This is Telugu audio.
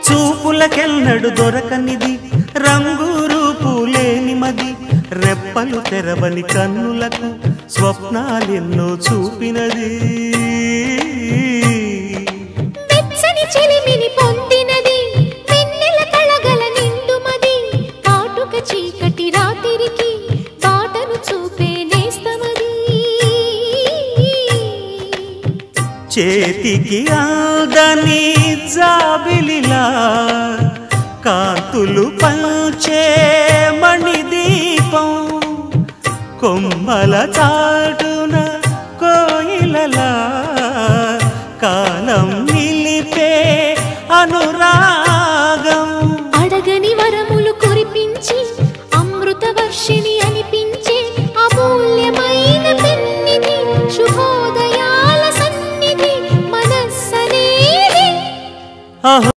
చూపులకెన్నడు దొరకనిది రంగు రూపు లేని మది రెప్పలు తెరవని కన్నులకు స్వప్నాలెన్నో చూపినది వెచ్చని చిలిమిని పొందినది వెన్నెల కళగల నిండుమది కాటుక చీకటి రాత్రికి బాటను చూపే నేస్తమది చేతికి ఆదని జాబిలిలా కాంతులు పంచే మణిదీపం కొమ్మల చాటున కోయిలలా కాలం నిలిపే అనురాగం అడగని వరములు కురిపించి అమృత వర్షిణి అనిపించే అమూల్యమైన పెన్నిధి శుభోదయాల సన్నిధి మనస్సనేది